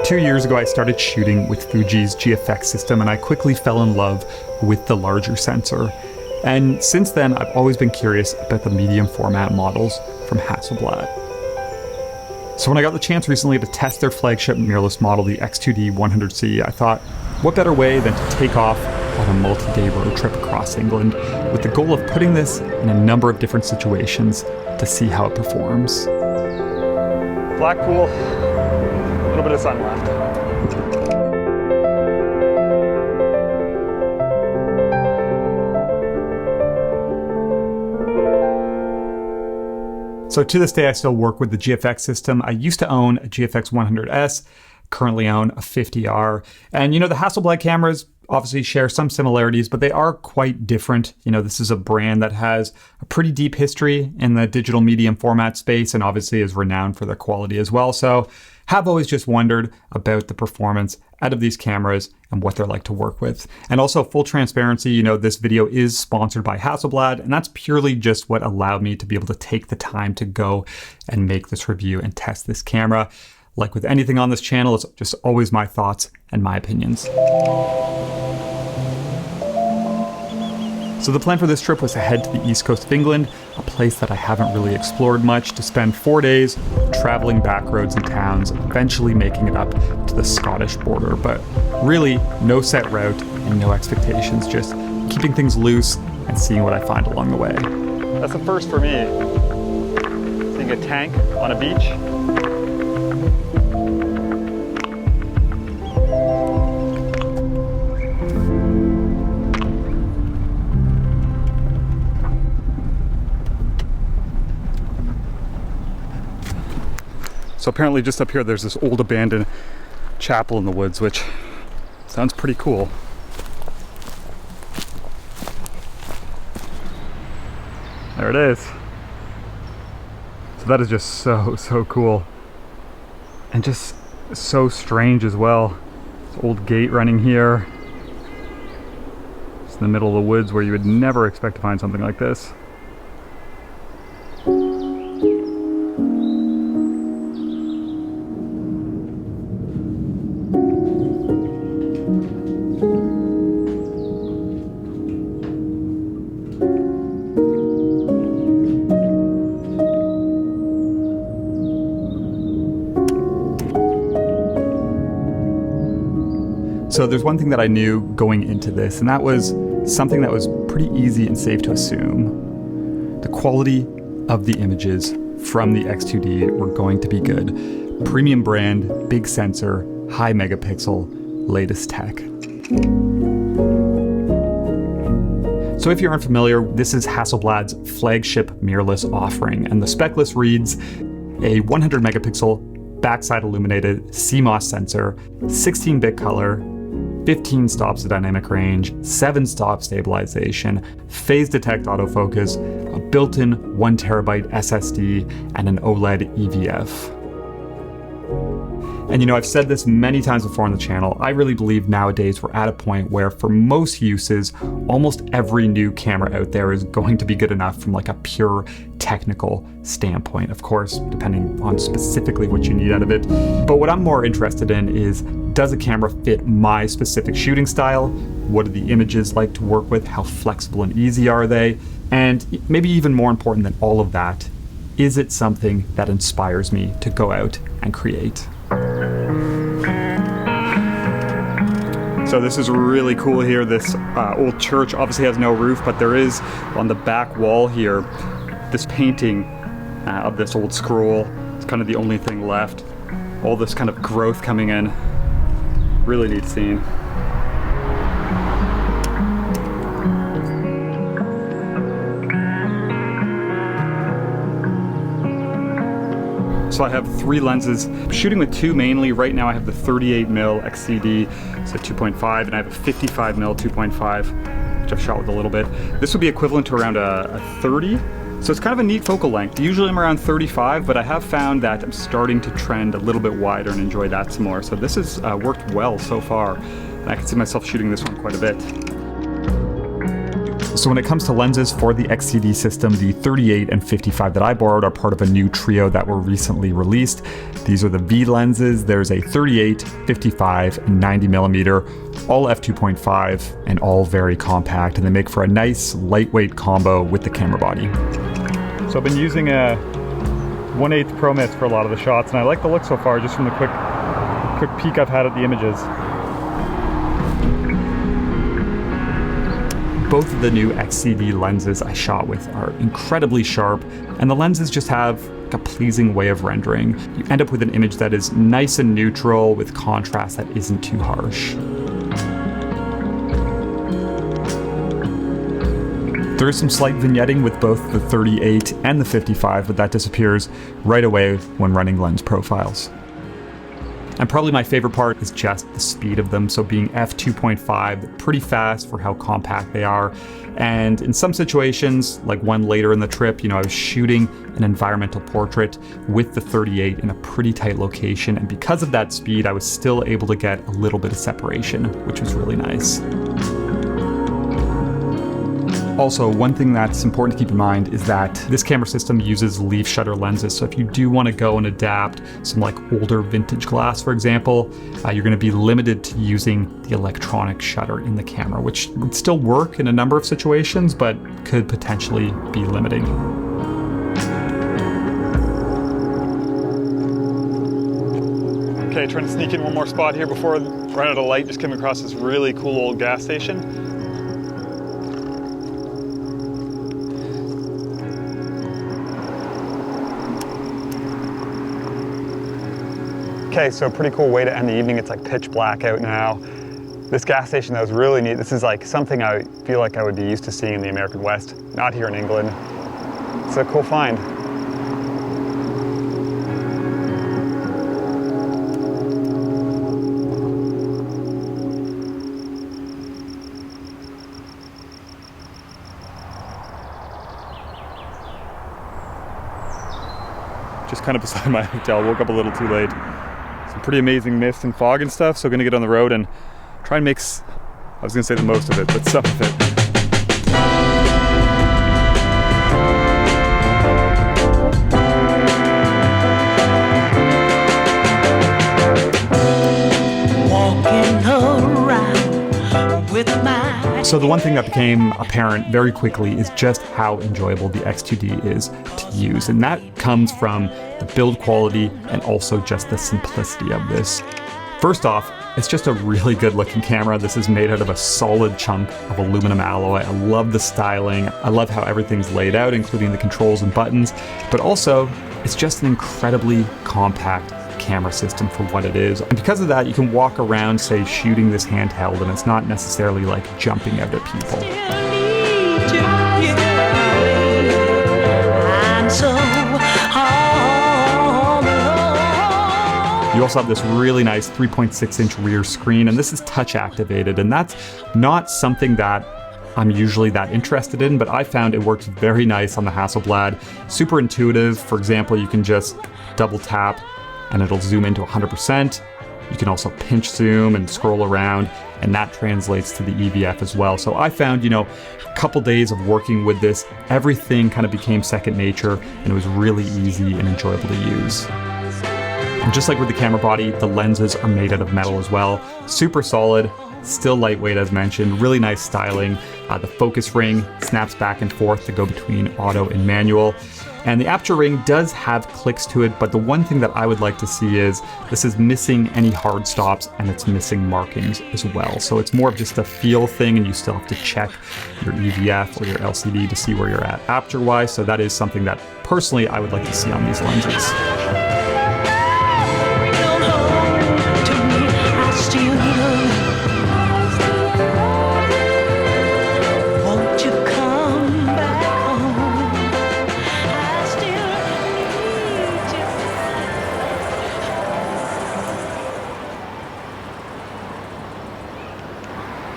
2 years ago, I started shooting with Fuji's GFX system, and I quickly fell in love with the larger sensor. And since then, I've always been curious about the medium format models from Hasselblad. So when I got the chance recently to test their flagship mirrorless model, the X2D 100C, I thought, what better way than to take off on a multi-day road trip across England with the goal of putting this in a number of different situations to see how it performs. Blackpool, a little bit of sun left. So to this day, I still work with the GFX system. I used to own a GFX 100S, currently own a 50R. And the Hasselblad cameras obviously share some similarities, but they are quite different. This is a brand that has a pretty deep history in the digital medium format space and obviously is renowned for their quality as well. So have always just wondered about the performance out of these cameras and what they're like to work with. And also, full transparency, this video is sponsored by Hasselblad, and that's purely just what allowed me to be able to take the time to go and make this review and test this camera. Like with anything on this channel, it's just always my thoughts and my opinions. So the plan for this trip was to head to the east coast of England, a place that I haven't really explored much, to spend 4 days traveling back roads and towns, eventually making it up to the Scottish border. But really, no set route and no expectations, just keeping things loose and seeing what I find along the way. That's the first for me, seeing a tank on a beach. So apparently just up here there's this old abandoned chapel in the woods, which sounds pretty cool. There it is. So that is just so cool. And just so strange as well. This old gate running here. It's in the middle of the woods where you would never expect to find something like this. So there's one thing that I knew going into this, and that was something that was pretty easy and safe to assume. The quality of the images from the X2D were going to be good. Premium brand, big sensor, high megapixel, latest tech. So if you're unfamiliar, this is Hasselblad's flagship mirrorless offering, and the spec list reads a 100 megapixel backside illuminated CMOS sensor, 16-bit color, 15 stops of dynamic range, 7 stop stabilization, phase detect autofocus, a built-in 1 terabyte SSD, and an OLED EVF. And I've said this many times before on the channel, I really believe nowadays we're at a point where for most uses, almost every new camera out there is going to be good enough from like a pure technical standpoint, of course, depending on specifically what you need out of it. But what I'm more interested in is, does a camera fit my specific shooting style? What are the images like to work with? How flexible and easy are they? And maybe even more important than all of that, is it something that inspires me to go out and create? So this is really cool here. This old church obviously has no roof, but there is on the back wall here this painting of this old scroll. It's kind of the only thing left. All this kind of growth coming in. Really neat scene. So I have 3 lenses. I'm shooting with 2 mainly. Right now I have the 38mm XCD, so 2.5, and I have a 55mm 2.5, which I've shot with a little bit. This would be equivalent to around a 30. So it's kind of a neat focal length. Usually I'm around 35, but I have found that I'm starting to trend a little bit wider and enjoy that some more. So this has worked well so far. And I can see myself shooting this one quite a bit. So when it comes to lenses for the X2D system, the 38 and 55 that I borrowed are part of a new trio that were recently released. These are the V lenses. There's a 38, 55, and 90mm, all f2.5 and all very compact, and they make for a nice lightweight combo with the camera body. So I've been using a 1/8 Pro Mist for a lot of the shots, and I like the look so far just from the quick peek I've had at the images. Both of the new X2D lenses I shot with are incredibly sharp, and the lenses just have a pleasing way of rendering. You end up with an image that is nice and neutral with contrast that isn't too harsh. There is some slight vignetting with both the 38 and the 55, but that disappears right away when running lens profiles. And probably my favorite part is just the speed of them. So being f2.5, they're pretty fast for how compact they are. And in some situations, like one later in the trip, I was shooting an environmental portrait with the 38 in a pretty tight location. And because of that speed, I was still able to get a little bit of separation, which was really nice. Also, one thing that's important to keep in mind is that this camera system uses leaf shutter lenses. So if you do want to go and adapt some older vintage glass, for example, you're going to be limited to using the electronic shutter in the camera, which would still work in a number of situations, but could potentially be limiting. Okay, trying to sneak in one more spot here before I run out of light. Just came across this really cool old gas station. Okay, so pretty cool way to end the evening. It's like pitch black out now. This gas station that was really neat. This is like something I feel like I would be used to seeing in the American West, not here in England. It's a cool find. Just kind of beside my hotel, woke up a little too late. Some pretty amazing mist and fog and stuff, so gonna get on the road and try and make, I was gonna say the most of it, but some of it. So the one thing that became apparent very quickly is just how enjoyable the X2D is to use. And that comes from the build quality and also just the simplicity of this. First off, it's just a really good looking camera. This is made out of a solid chunk of aluminum alloy. I love the styling. I love how everything's laid out, including the controls and buttons, but also it's just an incredibly compact camera system for what it is. And because of that, you can walk around, say, shooting this handheld, and it's not necessarily like jumping out at people. You also have this really nice 3.6-inch rear screen, and this is touch activated, and that's not something that I'm usually that interested in, but I found it works very nice on the Hasselblad. Super intuitive. For example, you can just double tap and it'll zoom into 100%. You can also pinch zoom and scroll around, and that translates to the EVF as well. So I found, a couple days of working with this, everything kind of became second nature, and it was really easy and enjoyable to use. And just like with the camera body, the lenses are made out of metal as well. Super solid, still lightweight as mentioned, really nice styling. The focus ring snaps back and forth to go between auto and manual. And the aperture ring does have clicks to it, but the one thing that I would like to see is this is missing any hard stops and it's missing markings as well. So it's more of just a feel thing, and you still have to check your EVF or your LCD to see where you're at aperture-wise. So that is something that personally I would like to see on these lenses.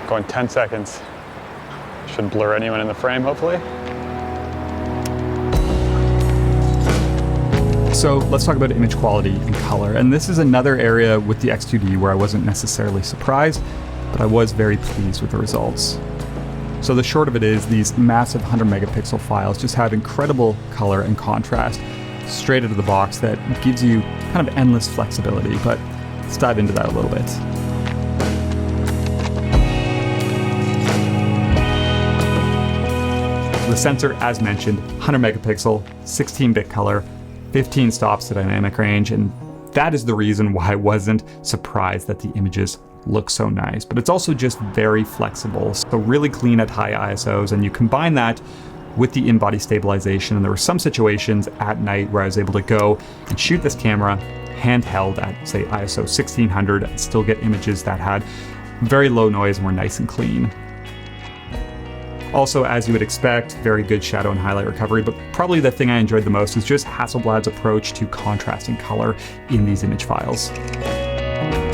Going 10 seconds. Shouldn't blur anyone in the frame, hopefully. So let's talk about image quality and color. And this is another area with the X2D where I wasn't necessarily surprised, but I was very pleased with the results. So the short of it is these massive 100 megapixel files just have incredible color and contrast straight out of the box that gives you kind of endless flexibility, but let's dive into that a little bit. The sensor, as mentioned, 100 megapixel, 16-bit color, 15 stops to dynamic range, and that is the reason why I wasn't surprised that the images look so nice. But it's also just very flexible, so really clean at high ISOs, and you combine that with the in-body stabilization, and there were some situations at night where I was able to go and shoot this camera handheld at, say, ISO 1600 and still get images that had very low noise and were nice and clean. Also, as you would expect, very good shadow and highlight recovery, but probably the thing I enjoyed the most is just Hasselblad's approach to contrasting color in these image files.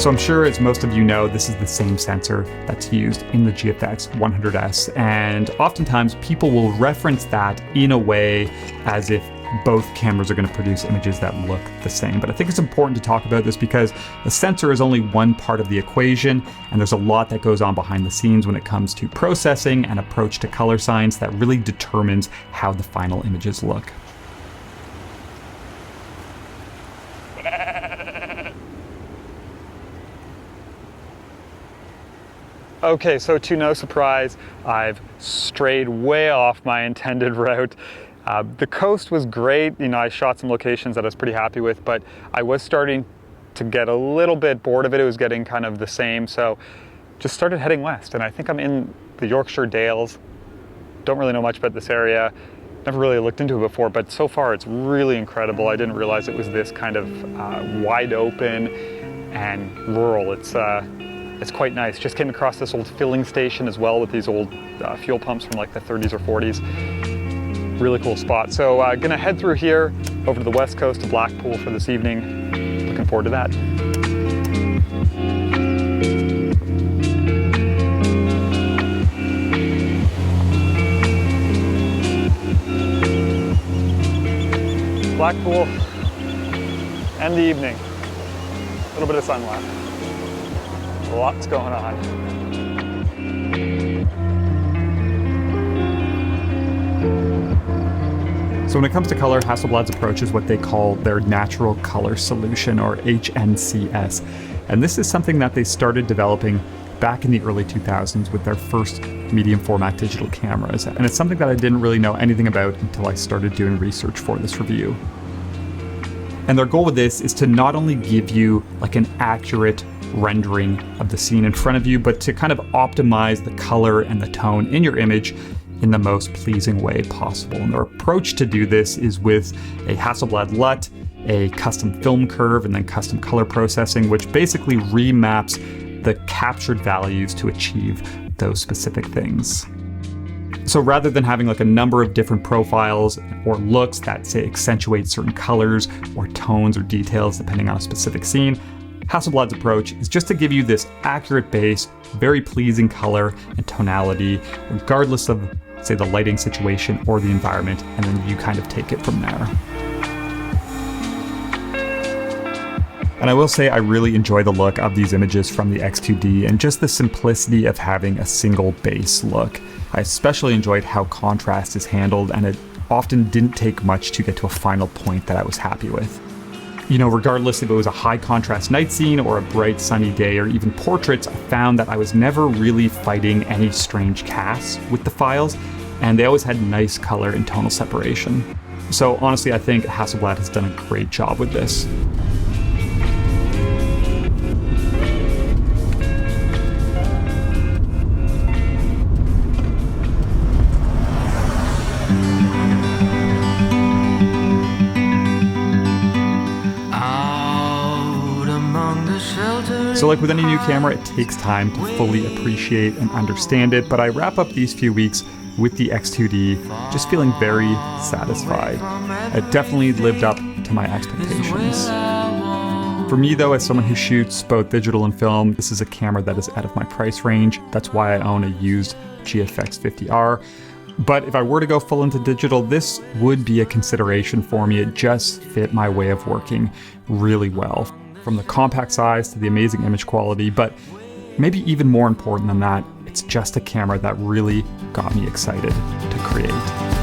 So I'm sure, as most of you know, this is the same sensor that's used in the GFX 100S, and oftentimes people will reference that in a way as if both cameras are going to produce images that look the same. But I think it's important to talk about this because the sensor is only one part of the equation, and there's a lot that goes on behind the scenes when it comes to processing and approach to color science that really determines how the final images look. Okay, so to no surprise, I've strayed way off my intended route. The coast was great. You know, I shot some locations that I was pretty happy with, but I was starting to get a little bit bored of it. It was getting kind of the same, so just started heading west. And I think I'm in the Yorkshire Dales. Don't really know much about this area. Never really looked into it before, but so far it's really incredible. I didn't realize it was this kind of wide open and rural. It's quite nice. Just came across this old filling station as well with these old fuel pumps from like the 30s or 40s. Really cool spot. So gonna head through here over to the west coast to Blackpool for this evening. Looking forward to that. Blackpool and the evening. A little bit of sun left. Lots going on. So when it comes to color, Hasselblad's approach is what they call their natural color solution, or HNCS. And this is something that they started developing back in the early 2000s with their first medium format digital cameras. And it's something that I didn't really know anything about until I started doing research for this review. And their goal with this is to not only give you like an accurate rendering of the scene in front of you, but to kind of optimize the color and the tone in your image in the most pleasing way possible. And their approach to do this is with a Hasselblad LUT, a custom film curve, and then custom color processing, which basically remaps the captured values to achieve those specific things. So rather than having like a number of different profiles or looks that say accentuate certain colors or tones or details depending on a specific scene, Hasselblad's approach is just to give you this accurate base, very pleasing color and tonality, regardless of, say, the lighting situation or the environment, and then you kind of take it from there. And I will say I really enjoy the look of these images from the X2D and just the simplicity of having a single base look. I especially enjoyed how contrast is handled, and it often didn't take much to get to a final point that I was happy with. You know, regardless if it was a high contrast night scene or a bright sunny day or even portraits, I found that I was never really fighting any strange casts with the files, and they always had nice color and tonal separation. So honestly, I think Hasselblad has done a great job with this. So like with any new camera, it takes time to fully appreciate and understand it, but I wrap up these few weeks with the X2D just feeling very satisfied. It definitely lived up to my expectations. For me though, as someone who shoots both digital and film, this is a camera that is out of my price range. That's why I own a used GFX 50R. But if I were to go full into digital, this would be a consideration for me. It just fit my way of working really well. From the compact size to the amazing image quality, but maybe even more important than that, it's it's just a camera that really got me excited to create.